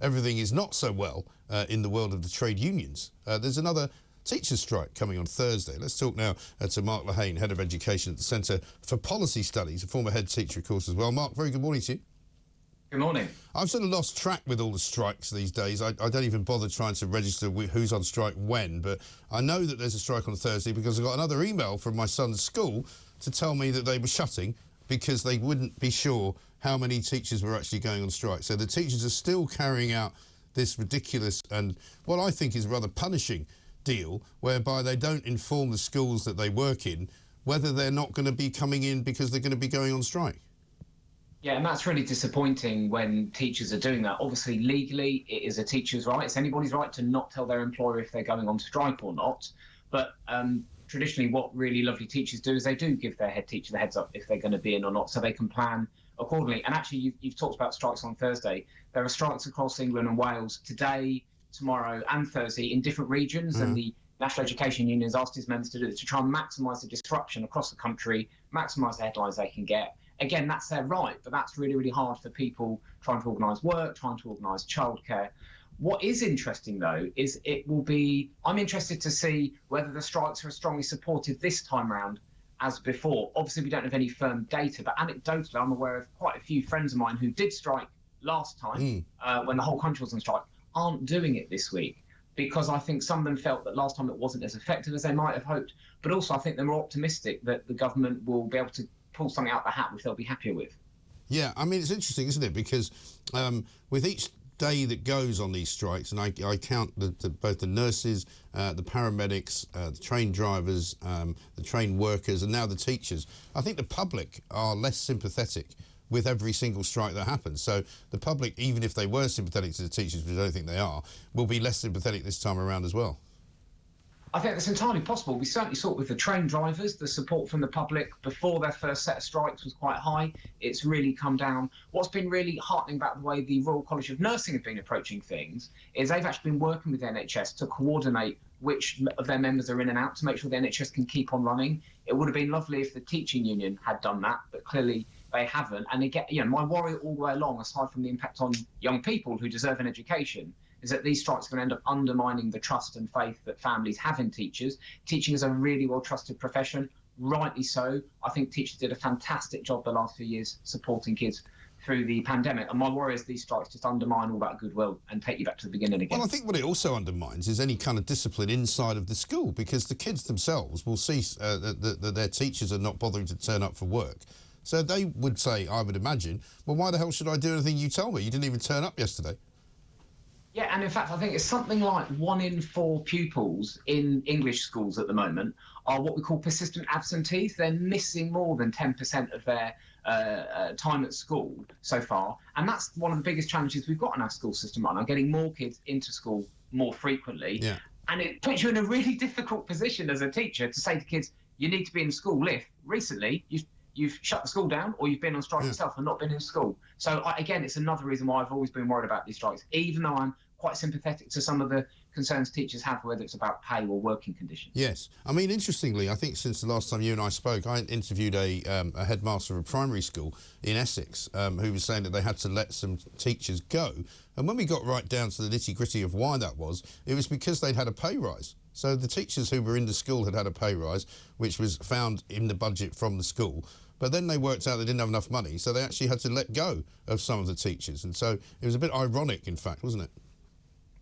everything is not so well in the world of the trade unions. There's another teachers' strike coming on Thursday. Let's talk now to Mark Lehain, Head of Education at the Centre for Policy Studies, a former head teacher, of course, as well. Mark, very good morning to you. Good morning. I've sort of lost track with all the strikes these days. I don't even bother trying to register who's on strike when, but I know that there's a strike on Thursday because I got another email from my son's school to tell me that they were shutting because they wouldn't be sure how many teachers were actually going on strike. So the teachers are still carrying out this ridiculous and what I think is rather punishing deal whereby they don't inform the schools that they work in whether they're not going to be coming in because they're going to be going on strike. Yeah, and that's really disappointing when teachers are doing that. Obviously, legally, it is a teacher's right. It's anybody's right to not tell their employer if they're going on strike or not. But traditionally, what really lovely teachers do is they do give their head teacher the heads up if they're going to be in or not, so they can plan accordingly. And actually, you've talked about strikes on Thursday. There are strikes across England and Wales today, tomorrow and Thursday in different regions, and the National Education Union has asked its members to do this to try and maximise the disruption across the country, maximise the headlines they can get. Again, that's their right, but that's really, really hard for people trying to organise work, trying to organise childcare. What is interesting, though, is I'm interested to see whether the strikes are as strongly supported this time round as before. Obviously, we don't have any firm data, but anecdotally, I'm aware of quite a few friends of mine who did strike last time when the whole country was on strike, aren't doing it this week, because I think some of them felt that last time it wasn't as effective as they might have hoped, but also I think they're more optimistic that the government will be able to pull something out the hat which they'll be happier with. Yeah, I mean, it's interesting, isn't it? Because with each day that goes on these strikes, and I count both the nurses, the paramedics, the train drivers, the train workers, and now the teachers, I think the public are less sympathetic with every single strike that happens. So the public, even if they were sympathetic to the teachers, which I don't think they are, will be less sympathetic this time around as well. I think that's entirely possible. We certainly saw it with the train drivers. The support from the public before their first set of strikes was quite high. It's really come down. What's been really heartening about the way the Royal College of Nursing have been approaching things is they've actually been working with the NHS to coordinate which of their members are in and out to make sure the NHS can keep on running. It would have been lovely if the teaching union had done that, but clearly they haven't. And again, my worry all the way along, aside from the impact on young people who deserve an education, is that these strikes are going to end up undermining the trust and faith that families have in teachers. Teaching is a really well-trusted profession, rightly so. I think teachers did a fantastic job the last few years supporting kids through the pandemic. And my worry is these strikes just undermine all that goodwill and take you back to the beginning again. Well, I think what it also undermines is any kind of discipline inside of the school, because the kids themselves will see that their teachers are not bothering to turn up for work. So they would say, I would imagine, well, why the hell should I do anything you tell me? You didn't even turn up yesterday. Yeah, and in fact, I think it's something like 1 in 4 pupils in English schools at the moment are what we call persistent absentees. They're missing more than 10% of their time at school so far. And that's one of the biggest challenges we've got in our school system right now, getting more kids into school more frequently. Yeah. And it puts you in a really difficult position as a teacher to say to kids, you need to be in school if recently you've shut the school down or you've been on strike yourself and not been in school. So again, it's another reason why I've always been worried about these strikes, even though I'm quite sympathetic to some of the concerns teachers have, whether it's about pay or working conditions. Yes. I mean, interestingly, I think since the last time you and I spoke, I interviewed a headmaster of a primary school in Essex who was saying that they had to let some teachers go. And when we got right down to the nitty-gritty of why that was, it was because they'd had a pay rise. So the teachers who were in the school had had a pay rise, which was found in the budget from the school. But then they worked out they didn't have enough money, so they actually had to let go of some of the teachers. And so it was a bit ironic, in fact, wasn't it?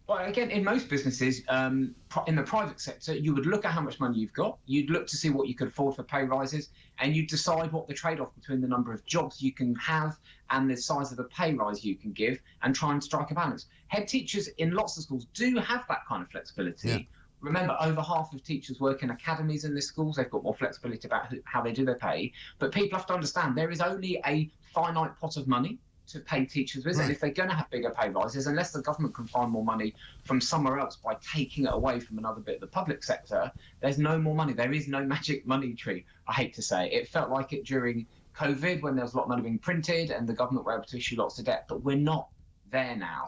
Well, again, in most businesses, in the private sector, you would look at how much money you've got, you'd look to see what you could afford for pay rises, and you'd decide what the trade-off between the number of jobs you can have and the size of the pay rise you can give, and try and strike a balance. Head teachers in lots of schools do have that kind of flexibility. Yeah. Remember, over half of teachers work in academies in the schools. They've got more flexibility about how they do their pay. But people have to understand there is only a finite pot of money to pay teachers with. Right. And if they're going to have bigger pay rises, unless the government can find more money from somewhere else by taking it away from another bit of the public sector, there's no more money. There is no magic money tree, I hate to say. It felt like it during COVID when there was a lot of money being printed and the government were able to issue lots of debt, but we're not there now.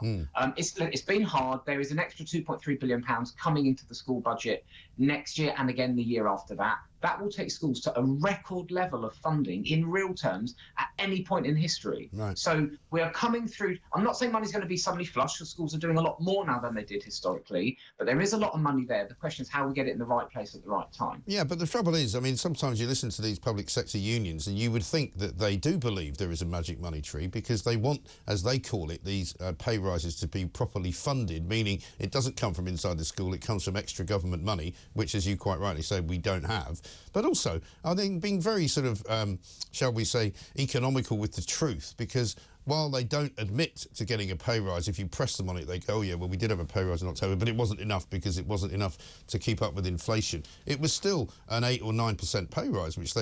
It's been hard. There is an extra £2.3 billion coming into the school budget next year and again the year after that. that will take schools to a record level of funding in real terms at any point in history. Right. So we are coming through. I'm not saying money's going to be suddenly flush, because schools are doing a lot more now than they did historically, but there is a lot of money there. The question is how we get it in the right place at the right time. Yeah, but the trouble is, I mean, sometimes you listen to these public sector unions and you would think that they do believe there is a magic money tree, because they want, as they call it, these pay rises to be properly funded, meaning it doesn't come from inside the school, it comes from extra government money, which, as you quite rightly say, we don't have. But also, I think being very sort of, shall we say, economical with the truth, because while they don't admit to getting a pay rise, if you press them on it, they go, oh yeah, well, we did have a pay rise in October, but it wasn't enough because it wasn't enough to keep up with inflation. It was still an 8 or 9% pay rise, which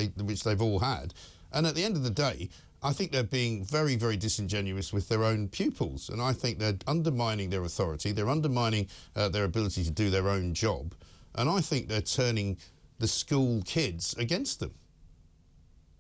they've all had. And at the end of the day, I think they're being very, very disingenuous with their own pupils. And I think they're undermining their authority. They're undermining their ability to do their own job. And I think they're turning the school kids against them.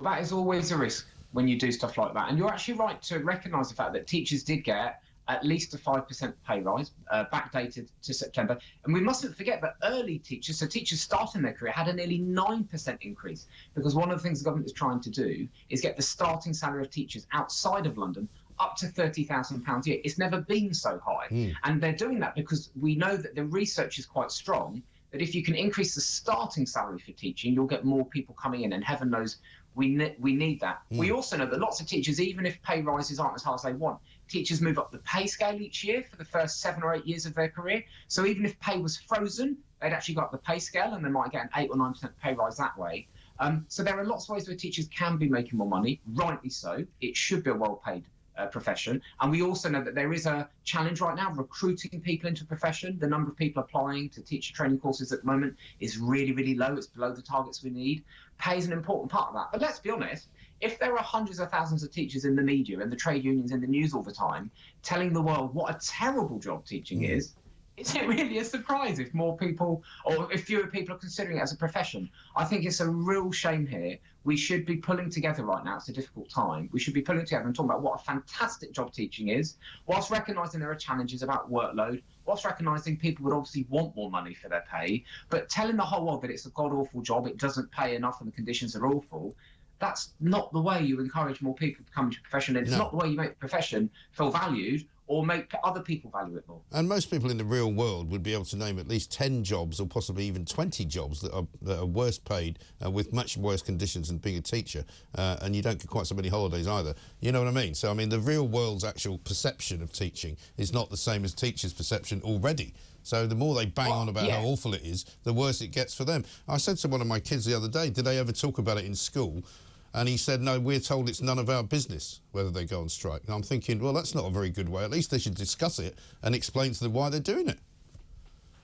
That is always a risk when you do stuff like that. And you're actually right to recognise the fact that teachers did get at least a 5% pay rise, backdated to September. And we mustn't forget that early teachers, so teachers starting their career, had a nearly 9% increase, because one of the things the government is trying to do is get the starting salary of teachers outside of London up to £30,000 a year. It's never been so high. And they're doing that because we know that the research is quite strong, that if you can increase the starting salary for teaching, you'll get more people coming in, and heaven knows we need that. We also know that lots of teachers, even if pay rises aren't as high as they want, teachers move up the pay scale each year for the first 7 or 8 years of their career. So even if pay was frozen, they'd actually go up the pay scale, and they might get an 8 or 9% pay rise that way. So there are lots of ways where teachers can be making more money, rightly so. It should be a well-paid profession. And we also know that there is a challenge right now recruiting people into the profession. The number of people applying to teacher training courses at the moment is really, really low. It's below the targets we need. Pay is an important part of that. But let's be honest, if there are hundreds of thousands of teachers in the media and the trade unions in the news all the time telling the world what a terrible job teaching is it really a surprise if more people, or if fewer people are considering it as a profession? I think it's a real shame here. We should be pulling together right now. It's a difficult time. We should be pulling together and talking about what a fantastic job teaching is, whilst recognising there are challenges about workload, whilst recognising people would obviously want more money for their pay, but telling the whole world that it's a god-awful job, it doesn't pay enough and the conditions are awful. That's not the way you encourage more people to come into a profession, and it's not the way you make the profession feel valued or make other people value it more. And most people in the real world would be able to name at least 10 jobs, or possibly even 20 jobs that are worse paid, with much worse conditions than being a teacher, and you don't get quite so many holidays either. You know what I mean? So, I mean, the real world's actual perception of teaching is not the same as teachers' perception already. So the more they bang on about how awful it is, the worse it gets for them. I said to one of my kids the other day, did they ever talk about it in school? And he said, no, we're told it's none of our business whether they go on strike. And I'm thinking, well, that's not a very good way. At least they should discuss it and explain to them why they're doing it.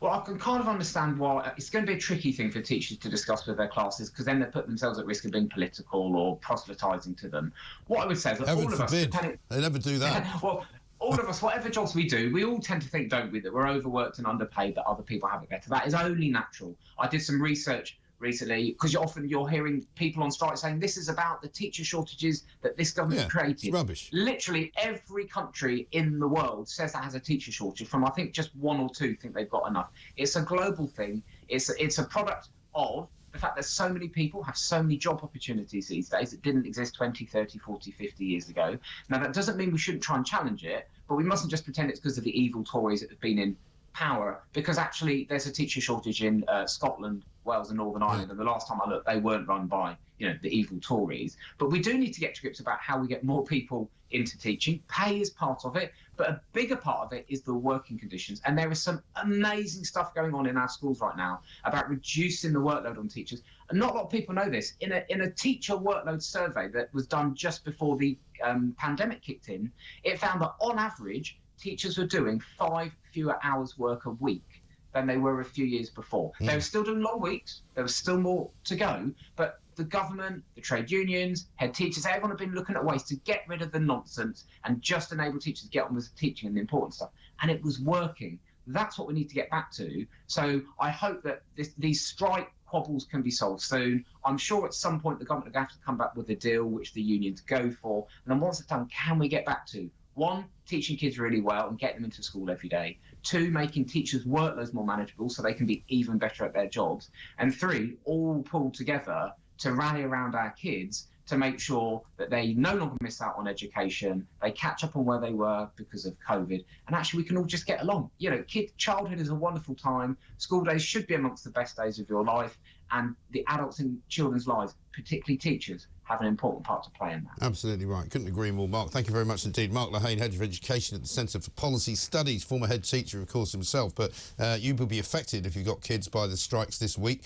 Well, I can kind of understand why it's going to be a tricky thing for teachers to discuss with their classes, because then they put themselves at risk of being political or proselytising to them. What I would say is that all of us... They never do that. Well, all of us, whatever jobs we do, we all tend to think, don't we, that we're overworked and underpaid, that other people have it better. That is only natural. I did some research recently, because often you're hearing people on strike saying this is about the teacher shortages that this government created. It's rubbish. Literally every country in the world says that has a teacher shortage. From I think just 1 or 2 think they've got enough. It's a global thing. It's a product of the fact that so many people have so many job opportunities these days that didn't exist 20, 30, 40, 50 years ago. Now, that doesn't mean we shouldn't try and challenge it, but we mustn't just pretend it's because of the evil Tories that have been in power, because actually there's a teacher shortage in Scotland, Wales and Northern Ireland, and the last time I looked, they weren't run by, you know, the evil Tories. But we do need to get to grips about how we get more people into teaching. Pay is part of it, but a bigger part of it is the working conditions. And there is some amazing stuff going on in our schools right now about reducing the workload on teachers. And not a lot of people know this. In a teacher workload survey that was done just before the pandemic kicked in, it found that on average, teachers were doing 5 fewer hours work a week than they were a few years before. They were still doing long weeks, there was still more to go, but the government, the trade unions, head teachers, everyone have been looking at ways to get rid of the nonsense and just enable teachers to get on with teaching and the important stuff. And it was working. That's what we need to get back to. So I hope that these strike quabbles can be solved soon. I'm sure at some point the government will have to come back with a deal which the unions go for. And then once it's done, can we get back to One, teaching kids really well and get them into school every day. Two, making teachers' workloads more manageable so they can be even better at their jobs. And three, all pulled together to rally around our kids to make sure that they no longer miss out on education, they catch up on where they were because of COVID, and actually we can all just get along. You know, childhood is a wonderful time. School days should be amongst the best days of your life, and the adults in children's lives, particularly teachers, have an important part to play in that. Absolutely right. Couldn't agree more, Mark. Thank you very much indeed. Mark Lehain, Head of Education at the Centre for Policy Studies, former head teacher, of course, himself. But you will be affected if you've got kids by the strikes this week.